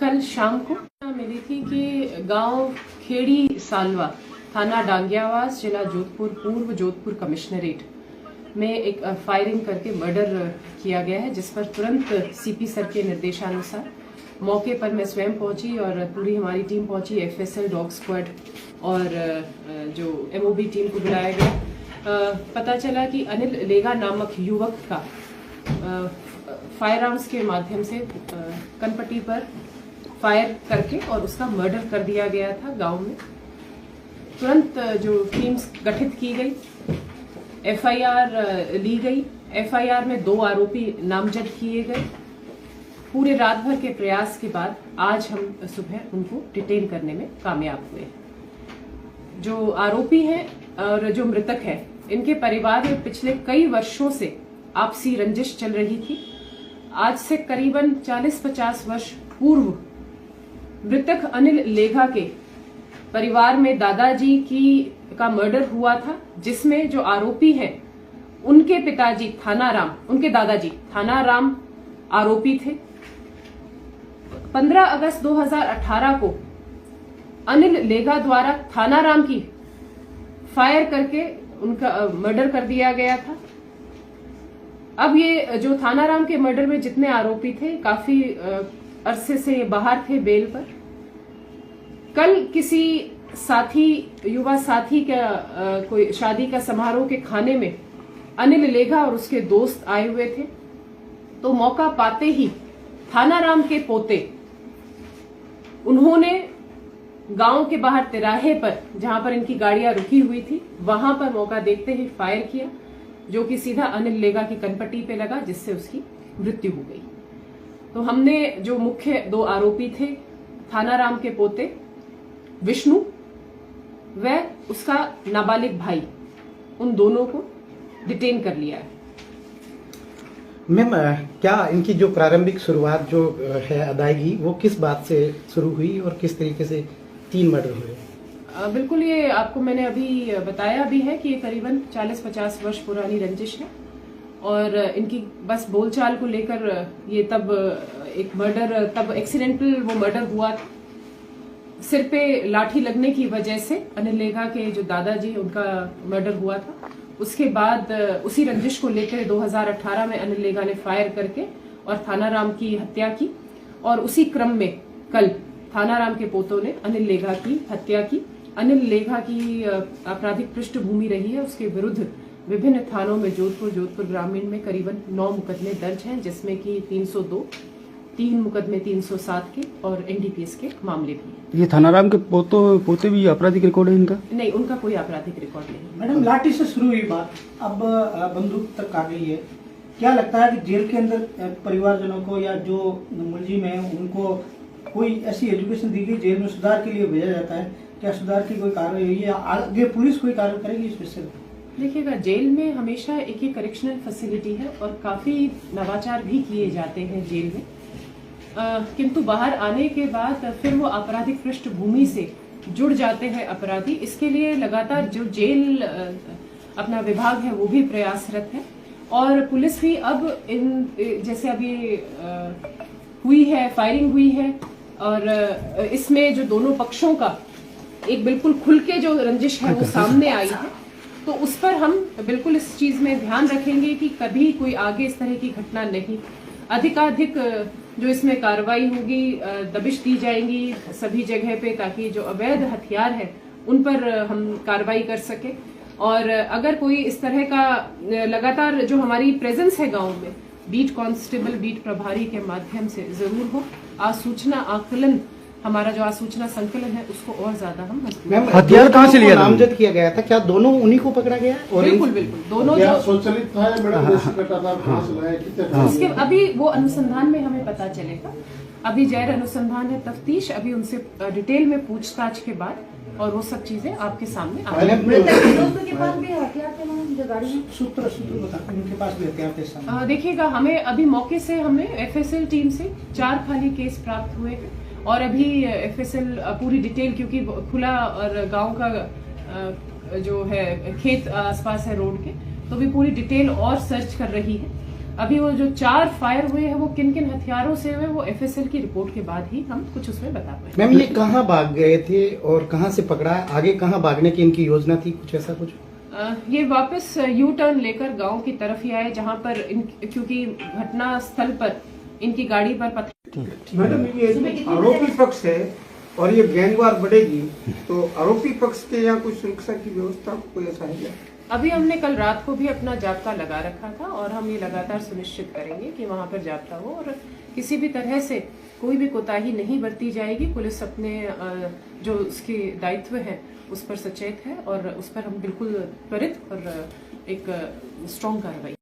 कल शाम को मिली थी कि गांव खेड़ी सालवा, थाना डांगियावास, जिला जोधपुर, पूर्व जोधपुर कमिश्नरेट में एक फायरिंग करके मर्डर किया गया है, जिस पर तुरंत सीपी सर के निर्देशानुसार मौके पर मैं स्वयं पहुंची और पूरी हमारी टीम पहुंची। एफएसएल, डॉग स्क्वाड और जो एमओबी टीम को बुलाया गया। पता चला कि अनिल लेगा नामक युवक का फायर आर्म्स के माध्यम से कनपट्टी पर फायर करके और उसका मर्डर कर दिया गया था गांव में। तुरंत जो टीम्स गठित की गई, एफआईआर ली गई। एफआईआर में 2 आरोपी नामजद किए गए। पूरे रात भर के प्रयास के बाद आज हम सुबह उनको डिटेन करने में कामयाब हुए। जो आरोपी हैं और जो मृतक है, इनके परिवार में पिछले कई वर्षों से आपसी रंजिश चल रही थी। आज से करीबन 40-50 वर्ष पूर्व मृतक अनिल लेगा के परिवार में दादाजी का मर्डर हुआ था, जिसमें जो आरोपी हैं उनके पिताजी थानाराम, उनके दादाजी थानाराम आरोपी थे। 15 अगस्त 2018 को अनिल लेगा द्वारा थानाराम की फायर करके उनका मर्डर कर दिया गया था। अब ये जो थानाराम के मर्डर में जितने आरोपी थे, काफी अरसे से ये बाहर थे बेल पर। कल किसी युवा साथी का कोई शादी का समारोह के खाने में अनिल लेगा और उसके दोस्त आए हुए थे, तो मौका पाते ही थानाराम के पोते उन्होंने गांव के बाहर तिराहे पर, जहां पर इनकी गाड़ियां रुकी हुई थी, वहां पर मौका देखते ही फायर किया, जो कि सीधा अनिल लेगा की कनपट्टी पे लगा, जिससे उसकी मृत्यु हो गई। तो हमने जो मुख्य 2 आरोपी थे, थानाराम के पोते विष्णु व उसका नाबालिग भाई, उन दोनों को डिटेन कर लिया है। मैम, क्या इनकी जो प्रारंभिक शुरुआत जो है अदायगी, वो किस बात से शुरू हुई और किस तरीके से 3 मर्डर हुए? बिल्कुल, ये आपको मैंने अभी बताया भी है कि ये करीबन 40-50 वर्ष पुरानी रंजिश है और इनकी बस बोलचाल को लेकर ये तब एक मर्डर, तब एक्सीडेंटल वो मर्डर हुआ था। सिर पे लाठी लगने की वजह से अनिल लेगा के जो दादाजी, उनका मर्डर हुआ था। उसके बाद उसी रंजिश को लेकर 2018 में अनिल लेगा ने फायर करके और थानाराम की हत्या की और उसी क्रम में कल थानाराम के पोतों ने अनिल लेगा की हत्या की। अनिल लेगा की आपराधिक पृष्ठभूमि रही है, उसके विरुद्ध विभिन्न थानों में जोधपुर ग्रामीण में करीबन 9 मुकदमे दर्ज हैं, जिसमें कि 302, 3 मुकदमे 307 के और एनडीपीएस के मामले भी। ये थानाराम के पोते भी आपराधिक रिकॉर्ड है इनका? नहीं, उनका कोई आपराधिक रिकॉर्ड नहीं। मैडम, लाठी से शुरू हुई बात अब बंदूक तक आ गई है। क्या लगता है कि जेल के अंदर परिवारजनों को या जो मुलजिम है उनको कोई ऐसी एजुकेशन दी गई, जेल में सुधार के लिए भेजा जाता है? क्या सुधार की कोई कार्रवाई हुई है? आगे पुलिस कोई कार्रवाई करेगी इस विषय में? देखिएगा, जेल में हमेशा एक करेक्शनल फैसिलिटी है और काफी नवाचार भी किए जाते हैं जेल में, किंतु बाहर आने के बाद फिर वो आपराधिक पृष्ठभूमि से जुड़ जाते हैं अपराधी। इसके लिए लगातार जो जेल अपना विभाग है वो भी प्रयासरत है और पुलिस भी अब जैसे अभी हुई है, फायरिंग हुई है और इसमें जो दोनों पक्षों का एक बिल्कुल खुल के जो रंजिश है वो सामने आई है, तो उस पर हम बिल्कुल इस चीज में ध्यान रखेंगे कि कभी कोई आगे इस तरह की घटना नहीं। अधिकाधिक जो इसमें कार्रवाई होगी, दबिश दी जाएंगी सभी जगह पे, ताकि जो अवैध हथियार है उन पर हम कार्रवाई कर सके। और अगर कोई इस तरह का लगातार जो हमारी प्रेजेंस है गांव में, बीट कांस्टेबल, बीट प्रभारी के माध्यम से जरूर हो। आसूचना आकलन, हमारा जो आसूचना संकलन है, उसको और ज्यादा हम हथियार कहाँ से लिया नामजद किया गया था? क्या दोनों उन्हीं को पकड़ा गया? बिल्कुल दोनों जो स्वचालित था या बड़ा इसके अभी वो अनुसंधान में हमें पता चलेगा। अभी जैर अनुसंधान है, तफ्तीश, अभी उनसे डिटेल में पूछताछ के बाद और वो सब चीजें आपके सामने आ देखिएगा। हमें अभी मौके से हमें एफएसएल टीम से 4 खाली केस प्राप्त हुए हैं और अभी एफएसएल पूरी डिटेल, क्योंकि खुला और गांव का जो है खेत आसपास है रोड के, तो भी पूरी डिटेल और सर्च कर रही है। अभी वो जो 4 फायर हुए हैं वो किन किन हथियारों से हुए वो एफएसएल की रिपोर्ट के बाद ही हम कुछ उसमें बता पाए। मैम ये कहाँ भाग गए थे और कहाँ से पकड़ा, आगे कहाँ भागने की इनकी योजना थी, कुछ ऐसा कुछ? ये वापस यू टर्न लेकर गांव की तरफ ही आए जहां पर क्योंकि घटना स्थल पर इनकी गाड़ी पर पत्थर। मैडम ये आरोपी पक्ष है और ये गैंगवार बढ़ेगी तो आरोपी पक्ष के यहाँ कुछ सुरक्षा की व्यवस्था कोई ऐसा है क्या? अभी हमने कल रात को भी अपना जाब्ता लगा रखा था और हम ये लगातार सुनिश्चित करेंगे कि वहां पर जाब्ता हो और किसी भी तरह से कोई भी कोताही नहीं बरती जाएगी। पुलिस अपने जो उसके दायित्व है उस पर सचेत है और उस पर हम बिल्कुल त्वरित और एक स्ट्रॉन्ग कार्रवाई